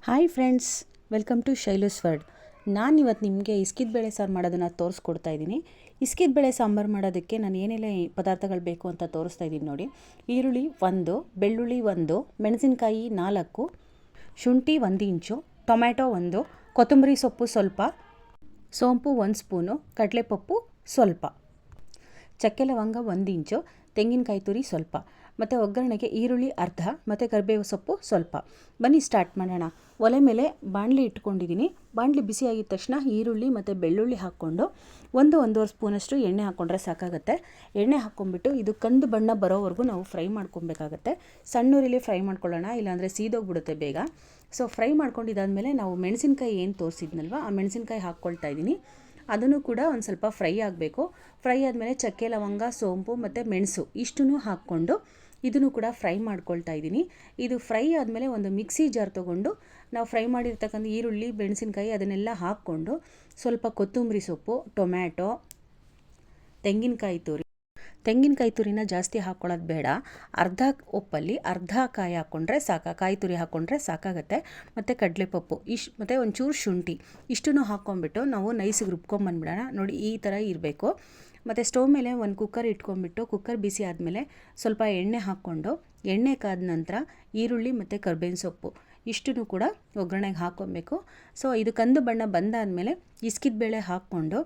Hi friends, welcome to Shailu's world. ನಾನಿವತ್ತು ನಿಮಗೆ ಇಸ್ಕಿದ ಬೇಳೆ ಸಾರು ಮಾಡೋದನ್ನು ತೋರಿಸ್ಕೊಡ್ತಾ ಇದ್ದೀನಿ. ಇಸ್ಕಿದ ಬೇಳೆ ಸಾಂಬಾರು ಮಾಡೋದಕ್ಕೆ ನಾನು ಏನೆಲ್ಲ ಪದಾರ್ಥಗಳು ಬೇಕು ಅಂತ ತೋರಿಸ್ತಾ ಇದ್ದೀನಿ ನೋಡಿ. ಈರುಳ್ಳಿ 1, ಬೆಳ್ಳುಳ್ಳಿ 1, ಮೆಣಸಿನಕಾಯಿ 4, ಶುಂಠಿ 1 ಇಂಚು, ಟೊಮ್ಯಾಟೊ 1, ಕೊತ್ತಂಬರಿ ಸೊಪ್ಪು ಸ್ವಲ್ಪ, ಸೋಂಪು 1 ಸ್ಪೂನು, ಕಡಲೆಪಪ್ಪು ಸ್ವಲ್ಪ, ಚಕ್ಕೆ ಲವಂಗ 1 ಇಂಚು, ತೆಂಗಿನಕಾಯಿ ತುರಿ ಸ್ವಲ್ಪ, ಮತ್ತು ಒಗ್ಗರಣೆಗೆ ಈರುಳ್ಳಿ ಅರ್ಧ ಮತ್ತು ಕರಿಬೇವು ಸೊಪ್ಪು ಸ್ವಲ್ಪ. ಬನ್ನಿ ಸ್ಟಾರ್ಟ್ ಮಾಡೋಣ. ಒಲೆ ಮೇಲೆ ಬಾಣಲಿ ಇಟ್ಕೊಂಡಿದ್ದೀನಿ. ಬಾಣಲಿ ಬಿಸಿ ಆಗಿದ ತಕ್ಷಣ ಈರುಳ್ಳಿ ಮತ್ತು ಬೆಳ್ಳುಳ್ಳಿ ಹಾಕ್ಕೊಂಡು 1-1.5 ಸ್ಪೂನಷ್ಟು ಎಣ್ಣೆ ಹಾಕ್ಕೊಂಡ್ರೆ ಸಾಕಾಗುತ್ತೆ. ಎಣ್ಣೆ ಹಾಕ್ಕೊಂಡ್ಬಿಟ್ಟು ಇದು ಕಂದು ಬಣ್ಣ ಬರೋವರೆಗೂ ನಾವು ಫ್ರೈ ಮಾಡ್ಕೊಬೇಕಾಗತ್ತೆ. ಸಣ್ಣೂರಿಲಿ ಫ್ರೈ ಮಾಡ್ಕೊಳ್ಳೋಣ, ಇಲ್ಲಾಂದರೆ ಸೀದೋಗ್ಬಿಡುತ್ತೆ ಬೇಗ. ಸೊ ಫ್ರೈ ಮಾಡ್ಕೊಂಡಿದ್ದಾದಮೇಲೆ ನಾವು ಮೆಣಸಿನ್ಕಾಯಿ ಏನು ತೋರಿಸಿದ್ನಲ್ವ, ಆ ಮೆಣಸಿನ್ಕಾಯಿ ಹಾಕ್ಕೊಳ್ತಾ ಇದ್ದೀನಿ. ಅದನ್ನು ಕೂಡ ಒಂದು ಸ್ವಲ್ಪ ಫ್ರೈ ಆಗಬೇಕು. ಫ್ರೈ ಆದಮೇಲೆ ಚಕ್ಕೆ ಲವಂಗ, ಸೋಂಪು ಮತ್ತು ಮೆಣಸು ಇಷ್ಟನ್ನು ಹಾಕ್ಕೊಂಡು ಇದನ್ನು ಕೂಡ ಫ್ರೈ ಮಾಡ್ಕೊಳ್ತಾ ಇದ್ದೀನಿ. ಇದು ಫ್ರೈ ಆದಮೇಲೆ ಒಂದು ಮಿಕ್ಸಿ ಜಾರ್ ತೊಗೊಂಡು ನಾವು ಫ್ರೈ ಮಾಡಿರ್ತಕ್ಕಂಥ ಈರುಳ್ಳಿ, ಮೆಣಸಿನ್ಕಾಯಿ ಅದನ್ನೆಲ್ಲ ಹಾಕ್ಕೊಂಡು ಸ್ವಲ್ಪ ಕೊತ್ತಂಬರಿ ಸೊಪ್ಪು, ಟೊಮ್ಯಾಟೊ, ತೆಂಗಿನಕಾಯಿ ತುರಿನ ಜಾಸ್ತಿ ಹಾಕ್ಕೊಳ್ಳೋದು ಬೇಡ. ಅರ್ಧ ಒಪ್ಪಲ್ಲಿ ಅರ್ಧ ಕಾಯಿ ಹಾಕ್ಕೊಂಡ್ರೆ ಕಾಯಿ ತುರಿ ಹಾಕ್ಕೊಂಡ್ರೆ ಸಾಕಾಗತ್ತೆ. ಮತ್ತು ಕಡಲೆಪಪ್ಪು ಮತ್ತು ಒಂಚೂರು ಶುಂಠಿ ಇಷ್ಟನ್ನು ಹಾಕ್ಕೊಂಬಿಟ್ಟು ನಾವು ನೈಸಿಗೆ ರುಬ್ಕೊಂಬಂದ್ಬಿಡೋಣ. ನೋಡಿ ಈ ಥರ ಇರಬೇಕು. ಮತ್ತು ಸ್ಟವ್ ಮೇಲೆ ಒಂದು ಕುಕ್ಕರ್ ಇಟ್ಕೊಂಡ್ಬಿಟ್ಟು ಕುಕ್ಕರ್ ಬಿಸಿ ಆದಮೇಲೆ ಸ್ವಲ್ಪ ಎಣ್ಣೆ ಹಾಕ್ಕೊಂಡು, ಎಣ್ಣೆ ಕಾದ ನಂತರ ಈರುಳ್ಳಿ ಮತ್ತು ಕರ್ಬೇವಿನ ಸೊಪ್ಪು ಇಷ್ಟನ್ನು ಕೂಡ ಒಗ್ಗರಣೆಗೆ ಹಾಕ್ಕೊಬೇಕು. ಸೊ ಇದು ಕಂದು ಬಣ್ಣ ಬಂದಾದಮೇಲೆ ಇಸ್ಕಿದ ಬೇಳೆ ಹಾಕ್ಕೊಂಡು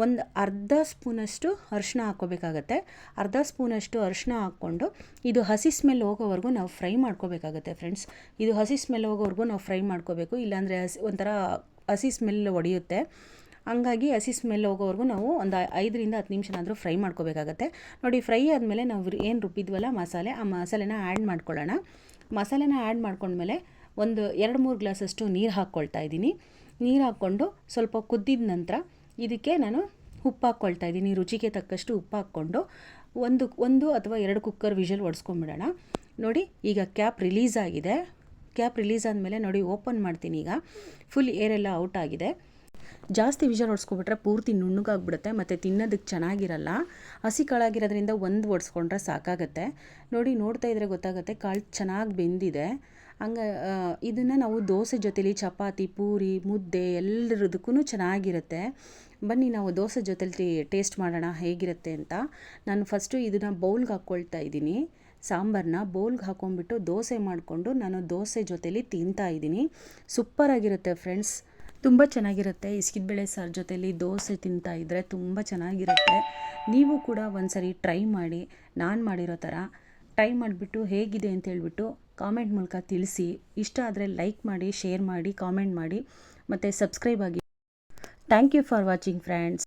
ಒಂದು ಅರ್ಧ ಸ್ಪೂನಷ್ಟು ಅರಿಶಿನ ಹಾಕ್ಕೋಬೇಕಾಗತ್ತೆ. ಅರ್ಧ ಸ್ಪೂನಷ್ಟು ಅರಿಶಿನ ಹಾಕ್ಕೊಂಡು ಇದು ಹಸಿ ಸ್ಮೆಲ್ ಹೋಗೋವರೆಗೂ ನಾವು ಫ್ರೈ ಮಾಡ್ಕೋಬೇಕಾಗತ್ತೆ ಫ್ರೆಂಡ್ಸ್. ಇದು ಹಸಿ ಸ್ಮೆಲ್ ಹೋಗೋವರೆಗೂ ನಾವು ಫ್ರೈ ಮಾಡ್ಕೋಬೇಕು, ಇಲ್ಲಾಂದರೆ ಒಂಥರ ಹಸಿ ಸ್ಮೆಲ್ ಹೊಡೆಯುತ್ತೆ. ಹಂಗಾಗಿ ಹಸಿ ಸ್ಮೆಲ್ ಹೋಗೋವರೆಗೂ ನಾವು ಒಂದು 5-10 ನಿಮಿಷನಾದರೂ ಫ್ರೈ ಮಾಡ್ಕೋಬೇಕಾಗತ್ತೆ. ನೋಡಿ, ಫ್ರೈ ಆದಮೇಲೆ ನಾವು ಏನು ರುಬ್ಬಿದ್ವಲ್ಲ ಮಸಾಲೆ, ಆ ಮಸಾಲೆನ ಆ್ಯಡ್ ಮಾಡ್ಕೊಳ್ಳೋಣ. ಮಸಾಲೆನ ಆ್ಯಡ್ ಮಾಡ್ಕೊಂಡ್ಮೇಲೆ ಒಂದು 2-3 ಗ್ಲಾಸಷ್ಟು ನೀರು ಹಾಕ್ಕೊಳ್ತಾ ಇದ್ದೀನಿ. ನೀರು ಹಾಕ್ಕೊಂಡು ಸ್ವಲ್ಪ ಕುದ್ದಿದ ನಂತರ ಇದಕ್ಕೆ ನಾನು ಉಪ್ಪು ಹಾಕ್ಕೊಳ್ತಾ ಇದ್ದೀನಿ. ರುಚಿಗೆ ತಕ್ಕಷ್ಟು ಉಪ್ಪು ಹಾಕ್ಕೊಂಡು ಒಂದು ಅಥವಾ 2 ಕುಕ್ಕರ್ ವಿಷಲ್ ಹೊಡೆಸ್ಕೊಂಬಿಡೋಣ. ನೋಡಿ, ಈಗ ಕ್ಯಾಪ್ ರಿಲೀಸ್ ಆಗಿದೆ. ಕ್ಯಾಪ್ ರಿಲೀಸ್ ಆದಮೇಲೆ ನೋಡಿ ಓಪನ್ ಮಾಡ್ತೀನಿ. ಈಗ ಫುಲ್ ಏರೆಲ್ಲ ಔಟ್ ಆಗಿದೆ. ಜಾಸ್ತಿ ವಿಷಲ್ ಹೊಡ್ಸ್ಕೊಬಿಟ್ರೆ ಪೂರ್ತಿ ನುಣ್ಣಗಾಗ್ಬಿಡುತ್ತೆ ಮತ್ತು ತಿನ್ನೋದಕ್ಕೆ ಚೆನ್ನಾಗಿರಲ್ಲ. ಹಸಿ ಕಾಳಾಗಿರೋದ್ರಿಂದ ಒಂದು ಹೊಡ್ಸ್ಕೊಂಡ್ರೆ ಸಾಕಾಗತ್ತೆ. ನೋಡಿ, ನೋಡ್ತಾ ಇದ್ರೆ ಗೊತ್ತಾಗುತ್ತೆ ಕಾಳು ಚೆನ್ನಾಗಿ ಬೆಂದಿದೆ. ಇದನ್ನು ನಾವು ದೋಸೆ ಜೊತೆಲಿ, ಚಪಾತಿ, ಪೂರಿ, ಮುದ್ದೆ ಎಲ್ಲದಕ್ಕೂ ಚೆನ್ನಾಗಿರುತ್ತೆ. ಬನ್ನಿ ನಾವು ದೋಸೆ ಜೊತೆಲಿ ಟೇಸ್ಟ್ ಮಾಡೋಣ ಹೇಗಿರುತ್ತೆ ಅಂತ. ನಾನು ಫಸ್ಟು ಇದನ್ನು ಬೌಲ್ಗೆ ಹಾಕ್ಕೊಳ್ತಾ ಇದ್ದೀನಿ. ಸಾಂಬಾರನ್ನ ಬೌಲ್ಗೆ ಹಾಕ್ಕೊಂಡ್ಬಿಟ್ಟು ದೋಸೆ ಮಾಡಿಕೊಂಡು ನಾನು ದೋಸೆ ಜೊತೆಲಿ ತಿಂತಾ ಇದ್ದೀನಿ. ಸೂಪರಾಗಿರುತ್ತೆ ಫ್ರೆಂಡ್ಸ್, ತುಂಬ ಚೆನ್ನಾಗಿರುತ್ತೆ. ಇಸ್ಕಿದ ಬೇಳೆ ಸಾರು ಜೊತೆಲಿ ದೋಸೆ ತಿಂತಾ ಇದ್ದರೆ ತುಂಬ ಚೆನ್ನಾಗಿರುತ್ತೆ. ನೀವು ಕೂಡ ಒಂದ್ಸರಿ ಟ್ರೈ ಮಾಡಿ, ನಾನು ಮಾಡಿರೋ ಥರ ಟ್ರೈ ಮಾಡಿಬಿಟ್ಟು ಹೇಗಿದೆ ಅಂತ ಹೇಳ್ಬಿಟ್ಟು ಕಾಮೆಂಟ್ ಮೂಲಕ ತಿಳಿಸಿ. ಇಷ್ಟ ಆದರೆ ಲೈಕ್ ಮಾಡಿ, ಶೇರ್ ಮಾಡಿ, ಕಾಮೆಂಟ್ ಮಾಡಿ ಮತ್ತು ಸಬ್ಸ್ಕ್ರೈಬ್ ಆಗಿ. Thank you for watching friends.